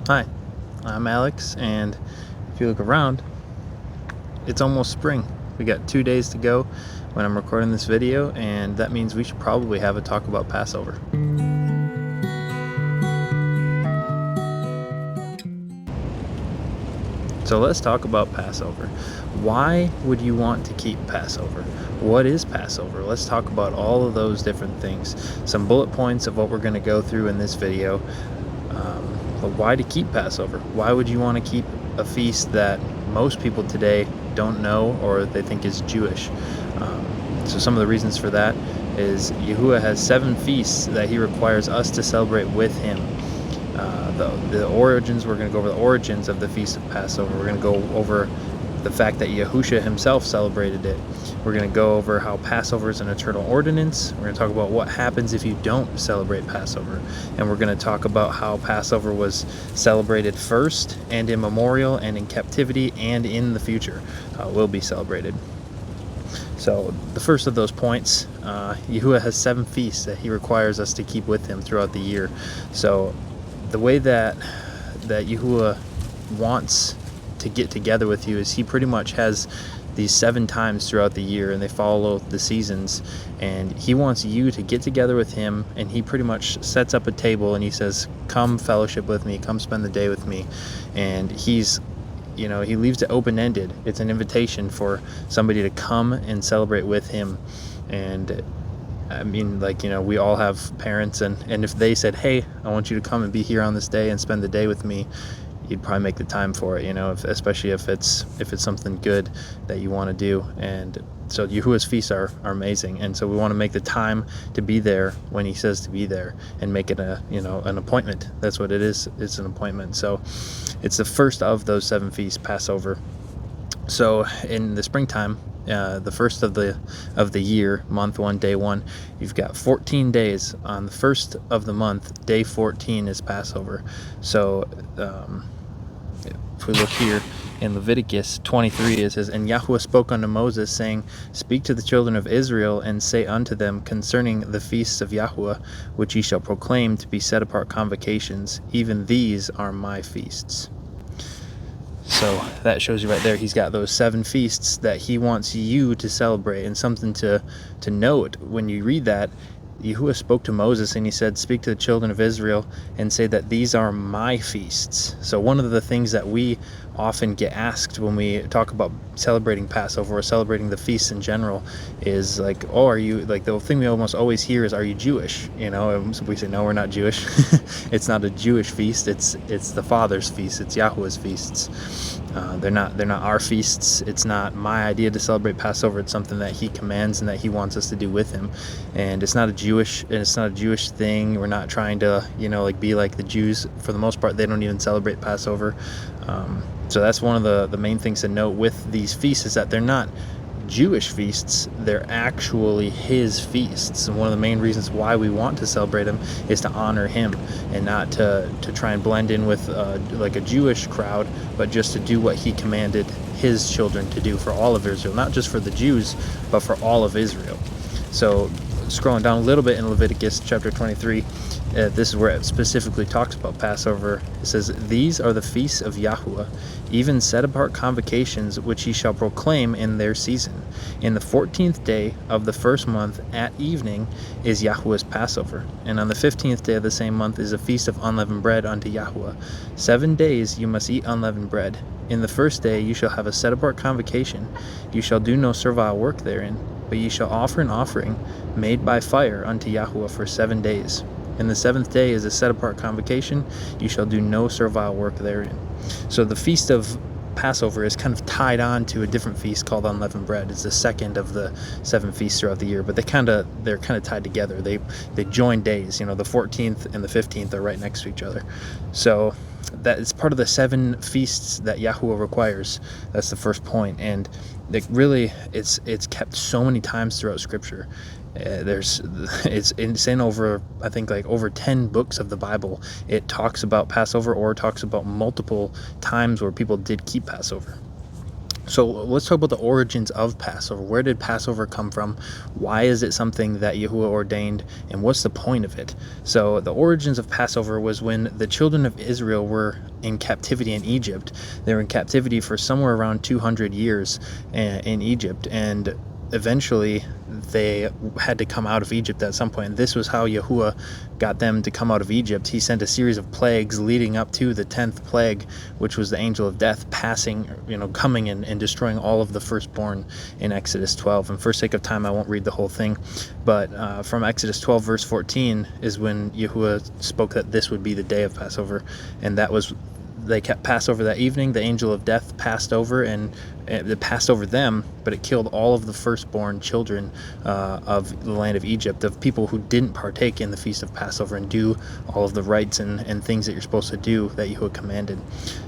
Hi, I'm Alex, and if you look around, it's almost spring. We got 2 days to go when I'm recording this video, and that means we should probably have a talk about Passover. So let's talk about Passover. Why would you want to keep Passover? What is Passover? Let's talk about all of those different things. Some bullet points of what we're going to go through in this video. But why to keep Passover? Why would you want to keep a feast that most people today don't know or they think is Jewish? So some of the reasons for that is Yahuwah has 7 feasts that he requires us to celebrate with him. The origins, we're going to go over the origins of the Feast of Passover. We're going to go over the fact that Yahusha himself celebrated it. We're going to go over how Passover is an eternal ordinance. We're going to talk about what happens if you don't celebrate Passover. And we're going to talk about how Passover was celebrated first and in memorial and in captivity and in the future will be celebrated. So the first of those points, Yahuwah has 7 feasts that he requires us to keep with him throughout the year. So the way that Yahuwah wants to get together with you is he pretty much has these 7 times throughout the year, and they follow the seasons, and he wants you to get together with him, and he pretty much sets up a table and he says, come fellowship with me, come spend the day with me. And he leaves it open-ended. It's an invitation for somebody to come and celebrate with him. And I mean, we all have parents, and if they said, hey, I want you to come and be here on this day and spend the day with me, you'd probably make the time for it, especially if it's something good that you want to do. And so Yahuwah's feasts are amazing, and so we want to make the time to be there when he says to be there, and make it an appointment. That's what it is. It's an appointment. So it's the first of those 7 feasts, Passover. So in the springtime, the first of the year, month 1, day 1, you've got 14 days. On the first of the month, day 14 is Passover. So if we look here in Leviticus 23, it says, and Yahuwah spoke unto Moses, saying, speak to the children of Israel, and say unto them concerning the feasts of Yahuwah, which ye shall proclaim to be set apart convocations, even these are my feasts. So that shows you right there, he's got those 7 feasts that he wants you to celebrate. And something to note when you read that, Yahuwah spoke to Moses and he said, speak to the children of Israel and say that these are my feasts. So one of the things that we often get asked when we talk about celebrating Passover or celebrating the feasts in general is like, oh, are you, like, the thing we almost always hear is, are you Jewish? And we say, no, we're not Jewish. It's not a Jewish feast. It's the Father's feast. It's Yahuwah's feasts. They're not our feasts. It's not my idea to celebrate Passover. It's something that he commands and that he wants us to do with him. And it's not a Jewish thing. We're not trying to be like the Jews. For the most part, they don't even celebrate Passover. So that's one of the main things to note with these feasts, is that they're not Jewish feasts, they're actually his feasts. And one of the main reasons why we want to celebrate them is to honor him, and not to try and blend in with like a Jewish crowd, but just to do what he commanded his children to do for all of Israel, not just for the Jews, but for all of Israel. So scrolling down a little bit in Leviticus chapter 23, this is where it specifically talks about Passover. It says, these are the feasts of Yahuwah, even set apart convocations, which ye shall proclaim in their season. In the 14th day of the first month at evening is Yahuwah's Passover. And on the 15th day of the same month is a feast of unleavened bread unto Yahuwah. 7 days you must eat unleavened bread. In the first day you shall have a set apart convocation. You shall do no servile work therein, but ye shall offer an offering made by fire unto Yahuwah for 7 days. And the 7th day is a set-apart convocation. You shall do no servile work therein. So the feast of Passover is kind of tied on to a different feast called unleavened bread. It's the second of the 7 feasts throughout the year, but they're kind of tied together. They join days. The 14th and the 15th are right next to each other. So that is part of the 7 feasts that Yahuwah requires. That's the first point. And it's kept so many times throughout Scripture. It's in over, I think, like over 10 books of the Bible. It talks about Passover, or talks about multiple times where people did keep Passover. So let's talk about the origins of Passover. Where did Passover come from? Why is it something that Yahuwah ordained? And what's the point of it? So the origins of Passover was when the children of Israel were in captivity in Egypt. They were in captivity for somewhere around 200 years in Egypt. And eventually they had to come out of Egypt at some point. And this was how Yahuwah got them to come out of Egypt. He sent a series of plagues leading up to the 10th plague, which was the angel of death coming in and destroying all of the firstborn in Exodus 12. And for sake of time, I won't read the whole thing, but from Exodus 12 verse 14 is when Yahuwah spoke that this would be the day of Passover. And that was, they kept Passover that evening. The angel of death passed over, and it passed over them, but it killed all of the firstborn children of the land of Egypt, of people who didn't partake in the feast of Passover and do all of the rites and things that you're supposed to do that Yahuwah commanded.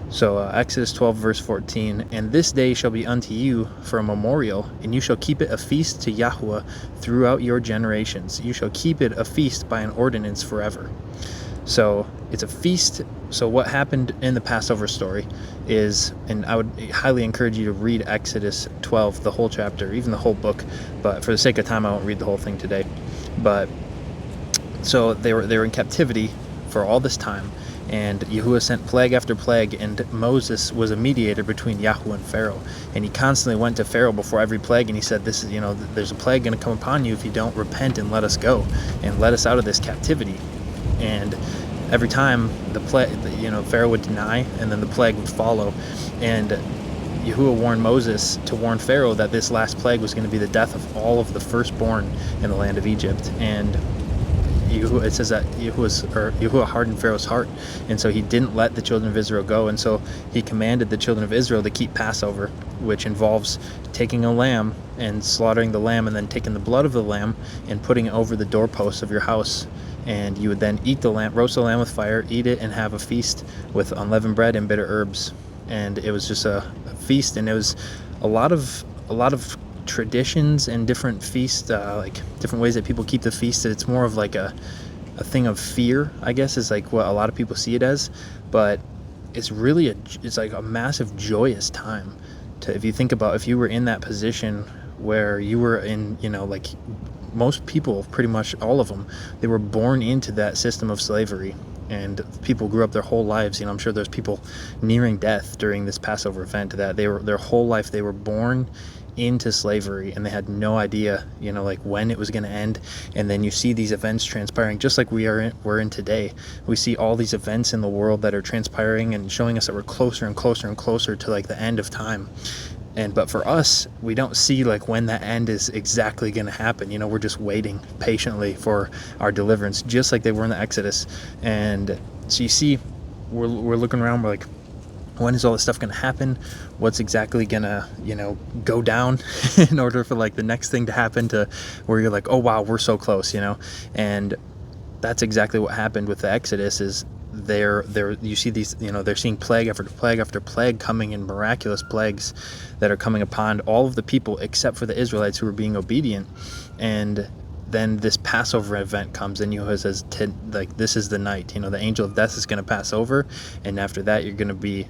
So Exodus 12 verse 14, and this day shall be unto you for a memorial, and you shall keep it a feast to Yahuwah throughout your generations. You shall keep it a feast by an ordinance forever. So it's a feast. So what happened in the Passover story is, and I would highly encourage you to read Exodus 12, the whole chapter, even the whole book, but for the sake of time, I won't read the whole thing today. But so they were in captivity for all this time, and Yahuwah sent plague after plague, and Moses was a mediator between Yahuwah and Pharaoh, and he constantly went to Pharaoh before every plague, and he said, this is, there's a plague going to come upon you if you don't repent and let us go and let us out of this captivity. And every time the plague, Pharaoh would deny, and then the plague would follow. And Yahuwah warned Moses to warn Pharaoh that this last plague was going to be the death of all of the firstborn in the land of Egypt. And it says that Yahuwah hardened Pharaoh's heart, and so he didn't let the children of Israel go. And so he commanded the children of Israel to keep Passover, which involves taking a lamb and slaughtering the lamb, and then taking the blood of the lamb and putting it over the doorposts of your house. And you would then eat the lamb, roast the lamb with fire, eat it, and have a feast with unleavened bread and bitter herbs. And it was just a feast, and it was a lot of traditions and different feasts, like different ways that people keep the feast. It's more of like a thing of fear, I guess, is like what a lot of people see it as. But it's really it's like a massive joyous time. If you think about, if you were in that position where you were in, like most people, pretty much all of them, they were born into that system of slavery, and people grew up their whole lives. I'm sure there's people nearing death during this Passover event that their whole life they were born into slavery, and they had no idea, like when it was going to end. And then you see these events transpiring just like we're in today. We see all these events in the world that are transpiring and showing us that we're closer and closer and closer to like the end of time. But for us, we don't see like when that end is exactly going to happen. We're just waiting patiently for our deliverance, just like they were in the Exodus. And so you see, we're looking around, we're like, when is all this stuff going to happen? What's exactly going to, go down in order for like the next thing to happen, to where you're like, oh wow, we're so close, And that's exactly what happened with the Exodus. Is you see these, they're seeing plague after plague after plague coming, in miraculous plagues that are coming upon all of the people except for the Israelites who are being obedient. And then this Passover event comes, and Yahuwah says, this is the night, the angel of death is going to pass over, and after that you're going to be,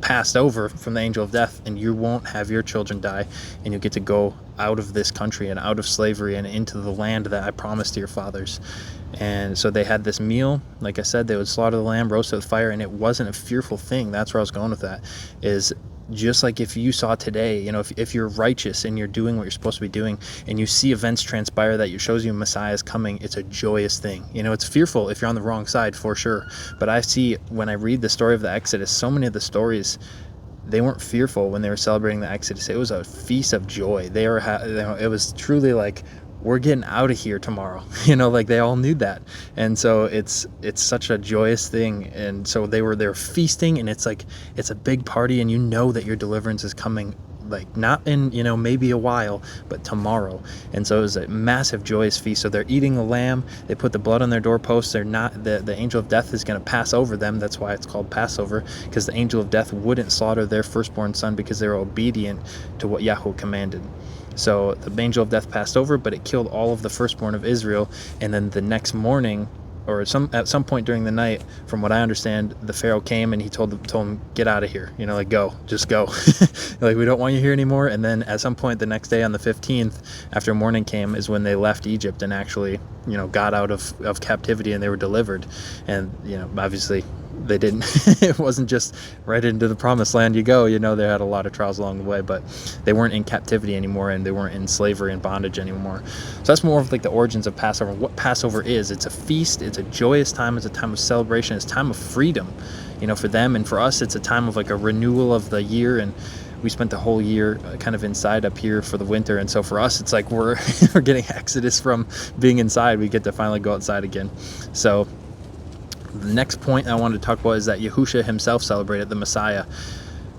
passed over from the angel of death, and you won't have your children die, and you'll get to go out of this country and out of slavery and into the land that I promised to your fathers. And so they had this meal. Like I said, they would slaughter the lamb, roast it with fire, and it wasn't a fearful thing. That's where I was going with that, is just like if you saw today, if you're righteous and you're doing what you're supposed to be doing, and you see events transpire that shows you Messiah is coming, it's a joyous thing. It's fearful if you're on the wrong side, for sure. But I see, when I read the story of the Exodus, so many of the stories, they weren't fearful when they were celebrating the Exodus. It was a feast of joy. It was truly like, we're getting out of here tomorrow. Like they all knew that. And so it's such a joyous thing. And so they're feasting, and it's like, it's a big party, and that your deliverance is coming, like not in, maybe a while, but tomorrow. And so it was a massive joyous feast. So they're eating the lamb, they put the blood on their doorposts. They're not, the angel of death is going to pass over them. That's why it's called Passover, because the angel of death wouldn't slaughter their firstborn son because they were obedient to what Yahuwah commanded. So the angel of death passed over, but it killed all of the firstborn of Israel. And then the next morning, or at some point during the night, from what I understand, the Pharaoh came and he told him, get out of here, like go, just go. Like, we don't want you here anymore. And then at some point the next day on the 15th, after morning came, is when they left Egypt and actually, got out of captivity, and they were delivered. And, obviously they didn't, it wasn't just right into the promised land you go, they had a lot of trials along the way, but they weren't in captivity anymore, and they weren't in slavery and bondage anymore. So that's more of like the origins of Passover. What Passover is, it's a feast, it's a joyous time, it's a time of celebration, it's a time of freedom, for them. And for us, it's a time of like a renewal of the year. And we spent the whole year kind of inside up here for the winter, and so for us it's like we're getting exodus from being inside. We get to finally go outside again. So the next point I wanted to talk about is that Yahushua himself celebrated the Messiah.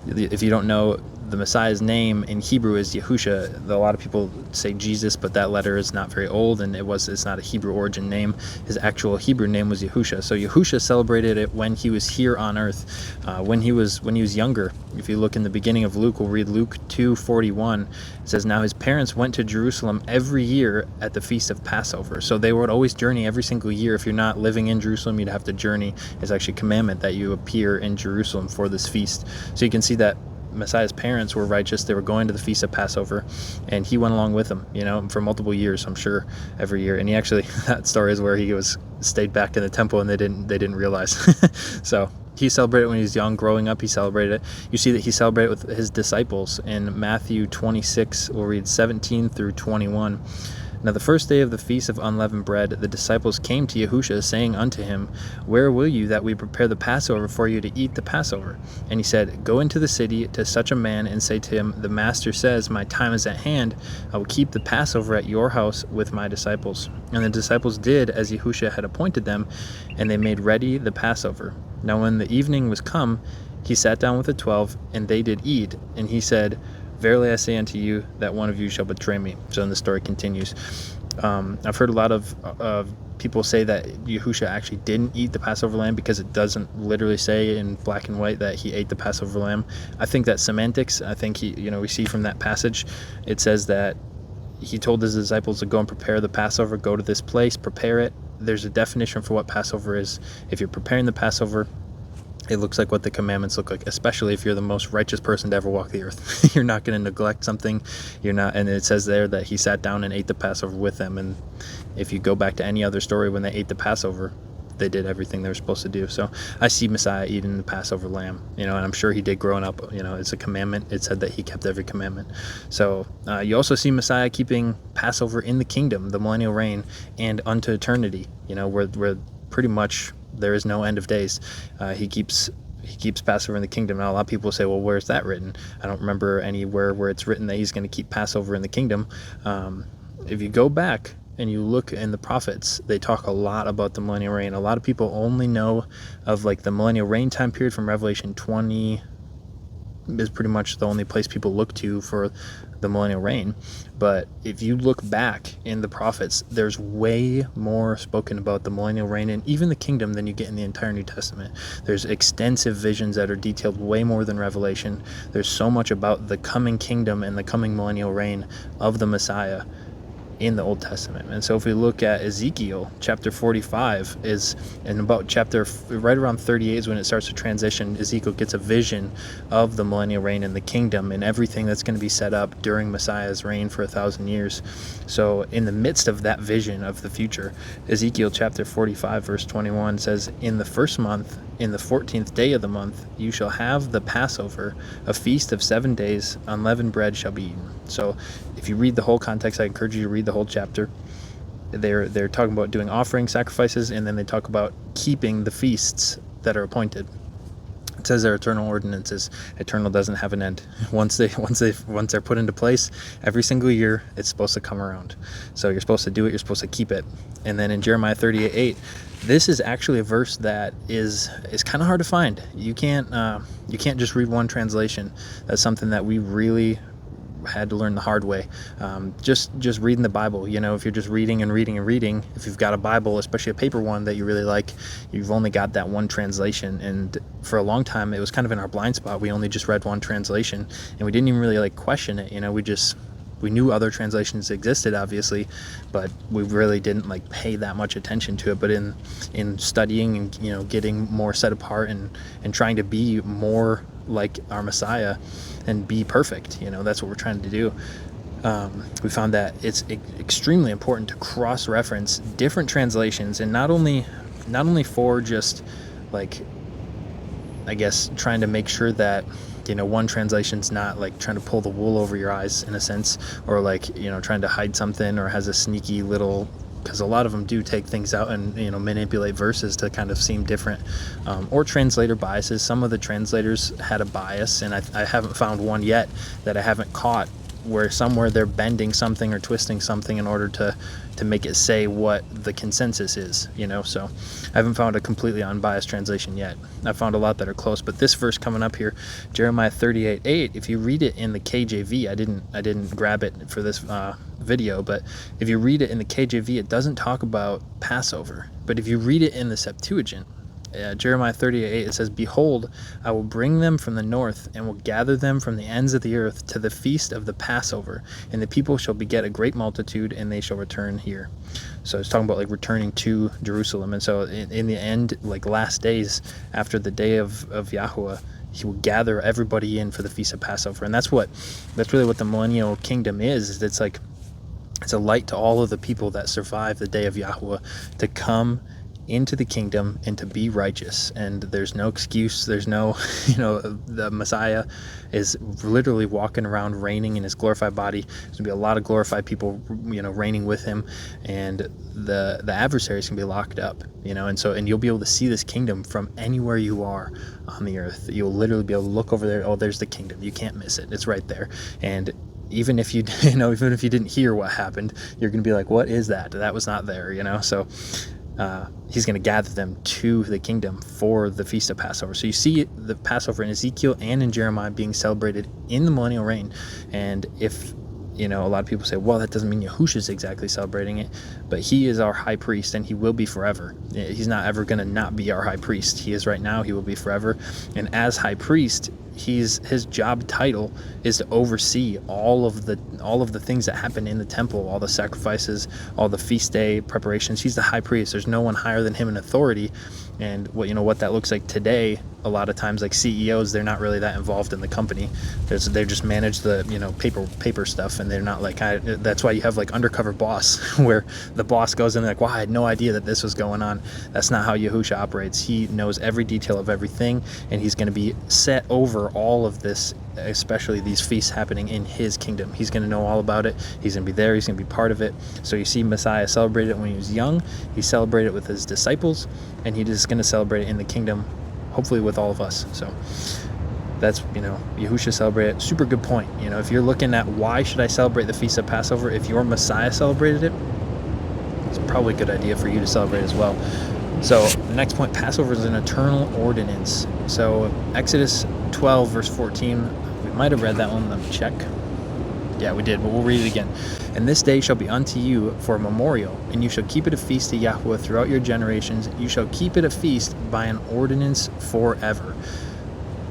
If you don't know, the Messiah's name in Hebrew is Yahusha. A lot of people say Jesus, but that letter is not very old, and it's not a Hebrew origin name. His actual Hebrew name was Yahusha. So Yahusha celebrated it when he was here on earth, when he was younger. If you look in the beginning of Luke, we'll read Luke 2:41. It says, now his parents went to Jerusalem every year at the feast of Passover. So they would always journey every single year. If you're not living in Jerusalem, you'd have to journey. It's actually a commandment that you appear in Jerusalem for this feast. So you can see that Messiah's parents were righteous. They were going to the feast of Passover, and he went along with them, for multiple years, I'm sure, every year. And he actually, that story is where he stayed back in the temple, and they didn't realize. So he celebrated when he was young. Growing up, he celebrated it. You see that he celebrated with his disciples in Matthew 26. We'll read 17 through 21. Now the first day of the feast of unleavened bread, the disciples came to Yahushua, saying unto him, where will you that we prepare the Passover for you to eat the Passover? And he said, go into the city to such a man, and say to him, the master says, my time is at hand. I will keep the Passover at your house with my disciples. And the disciples did as Yahushua had appointed them, and they made ready the Passover. Now when the evening was come, he sat down with the 12, and they did eat. And he said, verily I say unto you that one of you shall betray me. So then the story continues. I've heard a lot of people say that Yahushua actually didn't eat the Passover lamb because it doesn't literally say in black and white that he ate the Passover lamb. I think that's semantics. I think we see from that passage, it says that he told his disciples to go and prepare the Passover, go to this place, prepare it. There's a definition for what Passover is. If you're preparing the Passover, it looks like what the commandments look like, especially if you're the most righteous person to ever walk the earth. You're not going to neglect something. You're not, and it says there that he sat down and ate the Passover with them. And if you go back to any other story, when they ate the Passover, they did everything they were supposed to do. So I see Messiah eating the Passover lamb, and I'm sure he did growing up. It's a commandment. It said that he kept every commandment. So you also see Messiah keeping Passover in the kingdom, the millennial reign, and unto eternity, where pretty much there is no end of days. He keeps Passover in the kingdom. Now a lot of people say, well, where's that written? I don't remember anywhere where it's written that he's going to keep Passover in the kingdom. If you go back and you look in the prophets, they talk a lot about the millennial reign. A lot of people only know of like the millennial reign time period from Revelation 20 is pretty much the only place people look to for the millennial reign. But if you look back in the prophets, there's way more spoken about the millennial reign and even the kingdom than you get in the entire New Testament. There's extensive visions that are detailed way more than Revelation. There's so much about the coming kingdom and the coming millennial reign of the Messiah in the Old Testament. And so if we look at Ezekiel chapter 45 is, and about chapter right around 38 is when it starts to transition. Ezekiel gets a vision of the millennial reign and the kingdom and everything that's going to be set up during Messiah's reign for 1,000 years. So in the midst of that vision of the future, Ezekiel chapter 45 verse 21 says, in the first month, in the 14th day of the month, you shall have the Passover, a feast of 7 days, unleavened bread shall be eaten. So if you read the whole context, I encourage you to read the whole chapter. They're talking about doing offering sacrifices, and then they talk about keeping the feasts that are appointed. It says they're eternal ordinances. Eternal doesn't have an end. Once they're put into place, every single year it's supposed to come around. So you're supposed to do it. You're supposed to keep it. And then in Jeremiah 38:8, this is actually a verse that is kind of hard to find. You can't just read one translation. That's something that we really had to learn the hard way. Just reading the Bible, if you're just reading and reading and reading, if you've got a Bible, especially a paper one that you really like, you've only got that one translation. And for a long time, it was kind of in our blind spot. We only just read one translation, and we didn't even really question it. We just We knew other translations existed, obviously, but we really didn't like pay that much attention to it. But in studying and, you know, getting more set apart and trying to be more like our Messiah and be perfect, you know, that's what we're trying to do. We found that it's extremely important to cross-reference different translations, and not only for just like, I guess, trying to make sure that, you know, one translation's not like trying to pull the wool over your eyes in a sense, or like, you know, trying to hide something, or has a sneaky little, because a lot of them do take things out and, you know, manipulate verses to kind of seem different, or translator biases. Some of the translators had a bias, and I haven't found one yet that I haven't caught where somewhere they're bending something or twisting something in order to make it say what the consensus is, you know. So I haven't found a completely unbiased translation yet. I found a lot that are close, but this verse coming up here, Jeremiah 38:8, if you read it in the KJV, I didn't grab it for this video, but if you read it in the KJV, it doesn't talk about Passover. But if you read it in the Septuagint, Jeremiah 38:8, it says, "Behold, I will bring them from the north, and will gather them from the ends of the earth to the feast of the Passover, and the people shall beget a great multitude, and they shall return here." So it's talking about like returning to Jerusalem. And so in the end, like last days after the day of Yahuwah, he will gather everybody in for the feast of Passover. And that's really what the millennial kingdom is. It's like, it's a light to all of the people that survive the day of Yahuwah to come into the kingdom and to be righteous. And there's no excuse. There's no, you know, the Messiah is literally walking around reigning in his glorified body. There's gonna be a lot of glorified people, you know, reigning with him, and the adversaries can be locked up, you know. And so, and you'll be able to see this kingdom from anywhere you are on the earth. You'll literally be able to look over there. Oh, there's the kingdom. You can't miss it. It's right there. And even if you, you know, even if you didn't hear what happened, you're gonna be like, what is that? That was not there, you know. So he's going to gather them to the kingdom for the Feast of Passover. So you see the Passover in Ezekiel and in Jeremiah being celebrated in the millennial reign. And if, you know, a lot of people say, well, that doesn't mean Yahushua's exactly celebrating it, but he is our high priest, and he will be forever. He's not ever going to not be our high priest. He is right now. He will be forever. And as high priest, his job title is to oversee all of the things that happen in the temple, all the sacrifices, all the feast day preparations. He's the high priest. There's no one higher than him in authority. And what that looks like today, a lot of times, like CEOs, they're not really that involved in the company. They just manage the, you know, paper stuff, and they're not like, that's why you have like undercover boss, where the boss goes in like, wow, I had no idea that this was going on. That's not how Yahushua operates. He knows every detail of everything, and he's going to be set over all of this, especially these feasts happening in his kingdom. He's going to know all about it. He's going to be there. He's going to be part of it. So you see Messiah celebrated it when he was young. He celebrated it with his disciples, and he is going to celebrate it in the kingdom, hopefully with all of us. So that's, you know, Yahushua celebrated. Super good point. You know, if you're looking at why should I celebrate the Feast of Passover, if your Messiah celebrated it, it's probably a good idea for you to celebrate as well. So the next point, Passover is an eternal ordinance. So Exodus 12 verse 14, we might have read that one. Let me check. Yeah, we did, but we'll read it again. "And this day shall be unto you for a memorial, and you shall keep it a feast to Yahweh throughout your generations. You shall keep it a feast by an ordinance forever."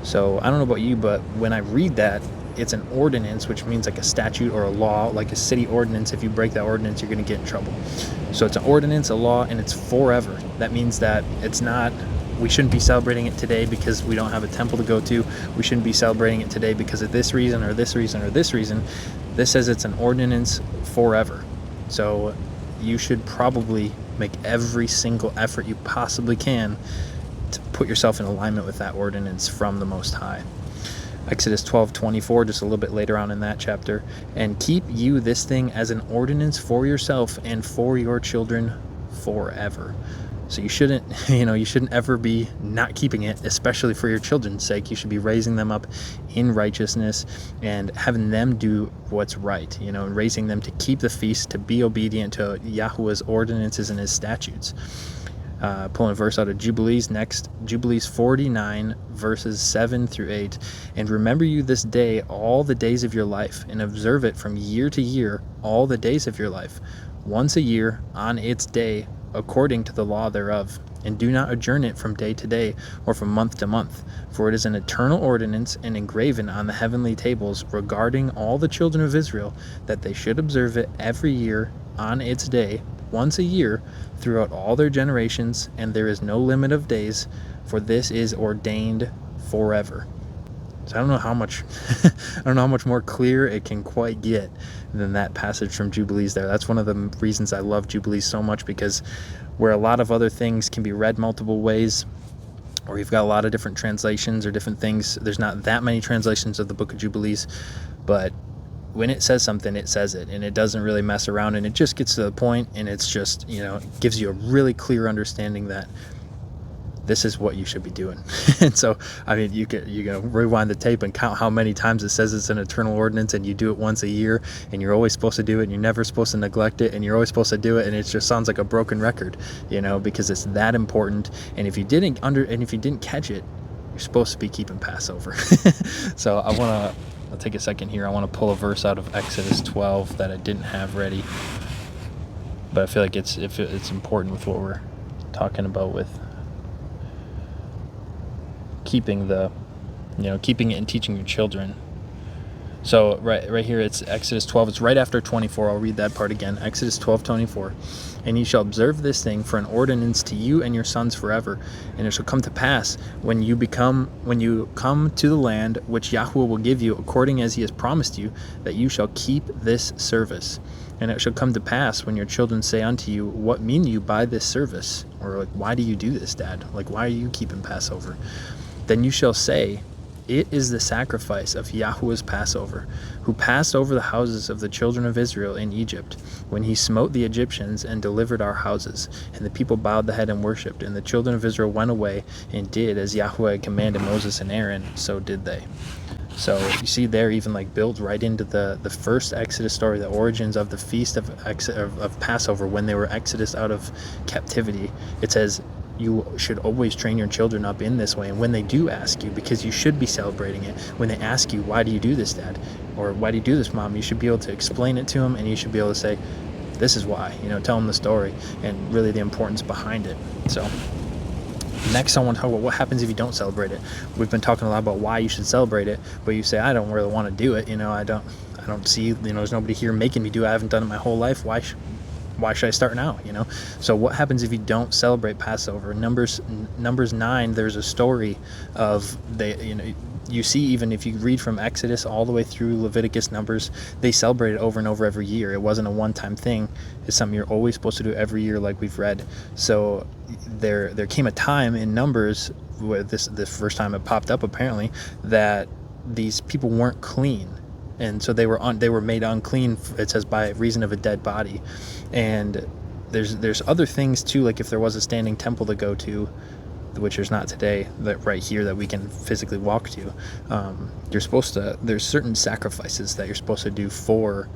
So I don't know about you, but when I read that, it's an ordinance, which means like a statute or a law, like a city ordinance. If you break that ordinance, you're going to get in trouble. So it's an ordinance, a law, and it's forever. That means that it's not, we shouldn't be celebrating it today because we don't have a temple to go to. We shouldn't be celebrating it today because of this reason or this reason or this reason. This says it's an ordinance forever. So you should probably make every single effort you possibly can to put yourself in alignment with that ordinance from the Most High. Exodus 12:24, just a little bit later on in that chapter. "And keep you this thing as an ordinance for yourself and for your children forever." So you shouldn't ever be not keeping it, especially for your children's sake. You should be raising them up in righteousness and having them do what's right, you know, and raising them to keep the feast, to be obedient to Yahweh's ordinances and his statutes. Pulling a verse out of Jubilees next, Jubilees 49 verses 7 through 8. "And remember you this day all the days of your life, and observe it from year to year all the days of your life, once a year on its day, according to the law thereof. and do not adjourn it from day to day or from month to month, for it is an eternal ordinance and engraven on the heavenly tables regarding all the children of Israel, that they should observe it every year on its day, once a year, throughout all their generations, and there is no limit of days, for this is ordained forever. So I don't know how much more clear it can quite get than that passage from Jubilees there. That's one of the reasons I love Jubilees so much, because where a lot of other things can be read multiple ways, or you've got a lot of different translations or different things, there's not that many translations of the book of Jubilees, but when it says something, it says it, and it doesn't really mess around, and it just gets to the point, and it's just, it gives you a really clear understanding that this is what you should be doing. And so, I mean, you can rewind the tape and count how many times it says it's an eternal ordinance, and you do it once a year, and you're always supposed to do it, and you're never supposed to neglect it, and you're always supposed to do it, and it just sounds like a broken record, because it's that important. And if you didn't catch it, you're supposed to be keeping Passover. So I'll take a second here. I want to pull a verse out of Exodus 12 that I didn't have ready, but I feel like it's important with what we're talking about with keeping it and teaching your children. So right here, it's Exodus 12. It's right after 24. I'll read that part again. Exodus 12:24. And ye shall observe this thing for an ordinance to you and your sons forever. And it shall come to pass when you come to the land which Yahweh will give you, according as he has promised you, that you shall keep this service. And it shall come to pass when your children say unto you, what mean you by this service? Or like, why do you do this, Dad? Like, why are you keeping Passover? Then you shall say, it is the sacrifice of Yahweh's Passover, who passed over the houses of the children of Israel in Egypt, when he smote the Egyptians and delivered our houses. And the people bowed the head and worshipped, and the children of Israel went away and did as Yahweh had commanded Moses and Aaron, so did they. So you see there, even like built right into the first Exodus story, the origins of the feast of Passover, when they were exodus out of captivity. It says, you should always train your children up in this way. And when they do ask you, because you should be celebrating it, when they ask you, why do you do this, Dad? Or why do you do this, Mom? You should be able to explain it to them, and you should be able to say, this is why, tell them the story and really the importance behind it. So next, I want to talk about what happens if you don't celebrate it. We've been talking a lot about why you should celebrate it, but you say, I don't really want to do it. I don't see, there's nobody here making me do it. I haven't done it my whole life. Why should I start now? So what happens if you don't celebrate Passover? Numbers 9, there's a story of you see, even if you read from Exodus all the way through Leviticus, Numbers, they celebrate it over and over every year. It wasn't a one-time thing. It's something you're always supposed to do every year, like we've read. So there came a time in Numbers where the first time it popped up, apparently, that these people weren't clean. And so they were made unclean, it says, by reason of a dead body. And there's other things too, like if there was a standing temple to go to, which there's not today, that right here that we can physically walk to, there's certain sacrifices that you're supposed to do for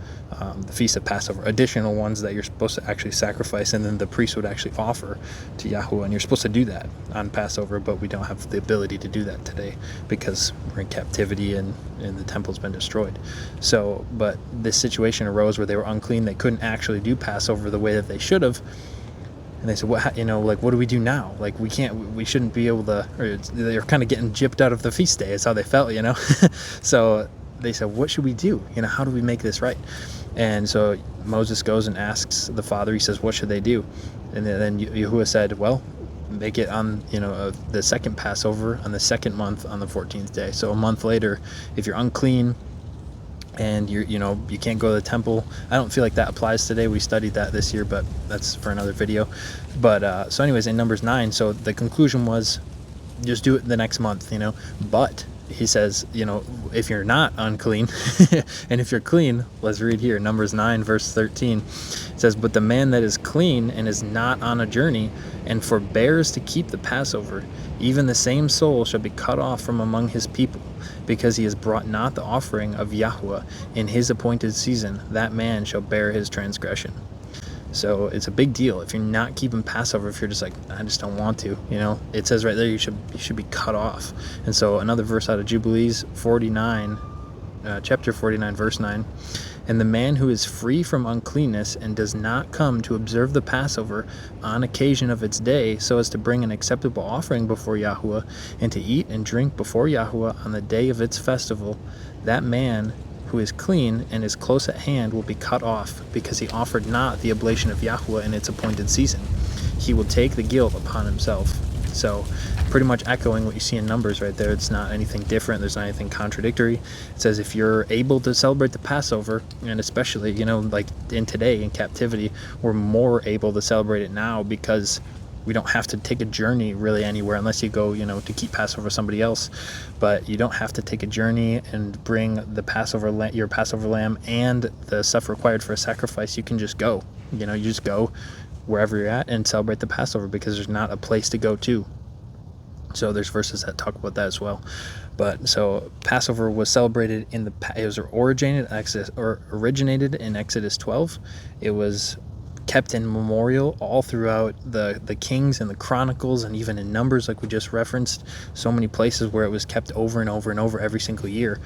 the Feast of Passover, additional ones that you're supposed to actually sacrifice, and then the priest would actually offer to Yahweh, and you're supposed to do that on Passover, but we don't have the ability to do that today because we're in captivity and the temple's been destroyed. So, but this situation arose where they were unclean, they couldn't actually do Passover the way that they should have. And they said, what do we do now? Like, we shouldn't be able to, or they're kind of getting gypped out of the feast day. It's how they felt, So they said, what should we do? How do we make this right? And so Moses goes and asks the Father, he says, what should they do? And then Yahuwah said, well, make it on, the second Passover on the second month on the 14th day. So a month later, if you're unclean, and you can't go to the temple. I don't feel like that applies today. We studied that this year, but that's for another video. But so anyways, in Numbers 9, so the conclusion was just do it the next month, but he says, if you're not unclean and if you're clean, let's read here, Numbers 9 verse 13. It says, but the man that is clean and is not on a journey and forbears to keep the Passover, even the same soul shall be cut off from among his people, because he has brought not the offering of Yahweh in his appointed season. That man shall bear his transgression. So it's a big deal if you're not keeping Passover. If you're just like, I just don't want to, it says right there you should be cut off. And so another verse out of Jubilees 49, chapter 49 verse 9, And the man who is free from uncleanness and does not come to observe the Passover on occasion of its day, so as to bring an acceptable offering before Yahuwah, and to eat and drink before Yahuwah on the day of its festival, that man who is clean and is close at hand will be cut off, because he offered not the oblation of Yahuwah in its appointed season. He will take the guilt upon himself. So pretty much echoing what you see in Numbers right there. It's not anything different. There's not anything contradictory. It says if you're able to celebrate the Passover, and especially, like in today in captivity, we're more able to celebrate it now because we don't have to take a journey really anywhere, unless you go, to keep Passover with somebody else. But you don't have to take a journey and bring the your Passover lamb and the stuff required for a sacrifice. You can just go. You just go wherever you're at and celebrate the Passover, because there's not a place to go to. So there's verses that talk about that as well. But so Passover was celebrated it was originated in Exodus 12. It was kept in memorial all throughout the Kings and the Chronicles, and even in Numbers, like we just referenced. So many places where it was kept over and over and over every single year.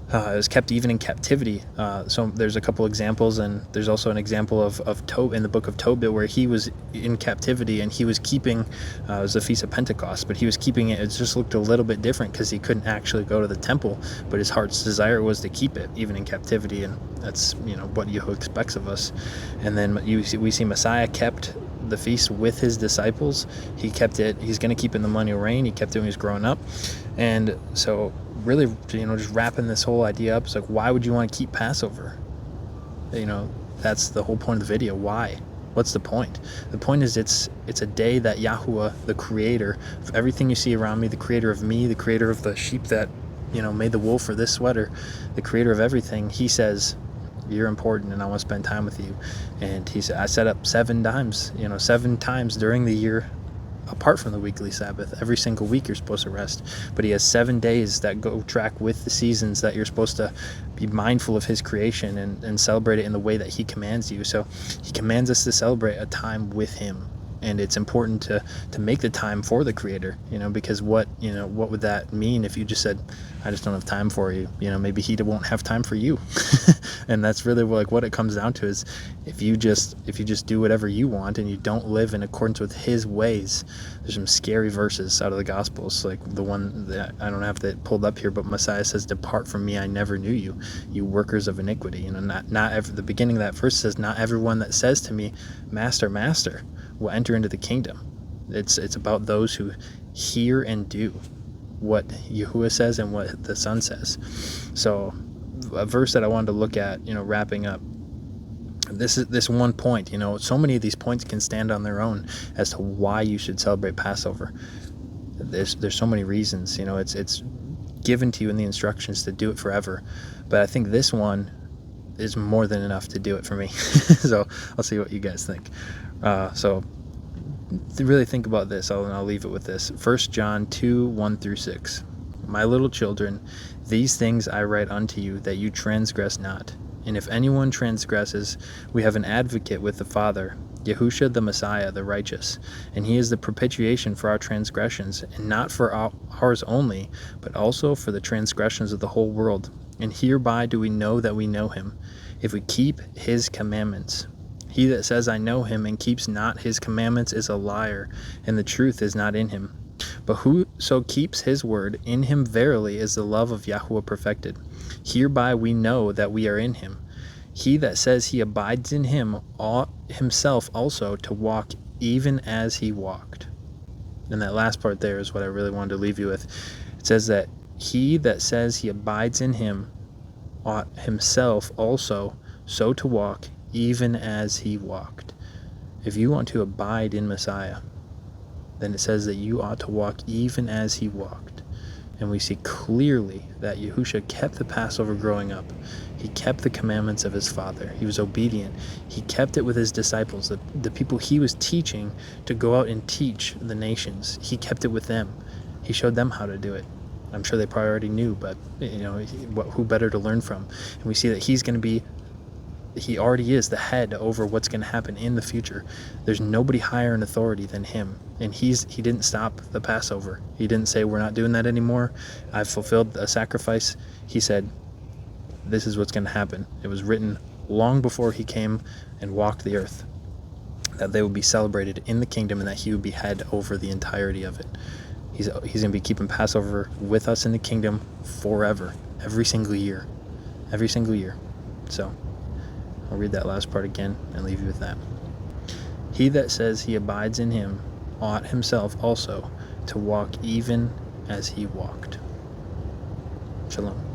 It was kept even in captivity. So there's a couple examples, and there's also an example of Tobit in the book of Tobit, where he was in captivity and he was keeping, it was the Feast of Pentecost, but he was keeping it. It just looked a little bit different because he couldn't actually go to the temple, but his heart's desire was to keep it even in captivity, and that's what Yahuwah expects of us. And then we see Messiah kept the feast with his disciples. He kept it. He's going to keep it in the millennial reign. He kept it when he was growing up. And so really, just wrapping this whole idea up, it's like, why would you want to keep Passover? That's the whole point of the video. Why? What's the point? The point is it's a day that Yahuwah, the creator of everything you see around me, the creator of me, the creator of the sheep that made the wool for this sweater, the creator of everything, he says, you're important and I want to spend time with you. And he said, I set up 7 times during the year, apart from the weekly Sabbath. Every single week you're supposed to rest, but he has 7 days that go track with the seasons that you're supposed to be mindful of his creation and celebrate it in the way that he commands you. So he commands us to celebrate a time with him, and it's important to make the time for the creator, because what would that mean if you just said, I just don't have time for you? Maybe he won't have time for you. And that's really what it comes down to, is if you just do whatever you want and you don't live in accordance with his ways. There's some scary verses out of the Gospels, like the one that I don't have that pulled up here, but Messiah says, depart from me, I never knew you, you workers of iniquity. The beginning of that verse says, not everyone that says to me, Master, Master, will enter into the kingdom. It's about those who hear and do what Yahuwah says and what the Son says. So a verse that I wanted to look at, wrapping up, this one point, so many of these points can stand on their own as to why you should celebrate Passover. There's so many reasons, it's given to you in the instructions to do it forever, but I think this one is more than enough to do it for me. So I'll see what you guys think. So to really think about this, I'll leave it with this. 1 John 2:1-6. My little children, these things I write unto you, that you transgress not. And if anyone transgresses, we have an advocate with the Father, Yahushua the Messiah, the righteous. And he is the propitiation for our transgressions, and not for ours only, but also for the transgressions of the whole world. And hereby do we know that we know him, if we keep his commandments. He that says, I know him, and keeps not his commandments is a liar, and the truth is not in him. But whoso keeps his word, in him verily is the love of Yahuwah perfected. Hereby we know that we are in him. He that says he abides in him ought himself also to walk even as he walked. And that last part there is what I really wanted to leave you with. It says that he that says he abides in him ought himself also so to walk even as he walked. If you want to abide in Messiah, then it says that you ought to walk even as he walked. And we see clearly that Yahushua kept the Passover growing up. He kept the commandments of his Father. He was obedient. He kept it with his disciples, the people he was teaching to go out and teach the nations. He kept it with them. He showed them how to do it. I'm sure they probably already knew, but who better to learn from? And we see that he already is the head over what's going to happen in the future. There's nobody higher in authority than him. And he didn't stop the Passover. He didn't say, we're not doing that anymore. I've fulfilled a sacrifice. He said, this is what's going to happen. It was written long before he came and walked the earth, that they would be celebrated in the kingdom and that he would be head over the entirety of it. He's going to be keeping Passover with us in the kingdom forever, every single year. So I'll read that last part again and leave you with that. He that says he abides in him ought himself also to walk even as he walked. Shalom.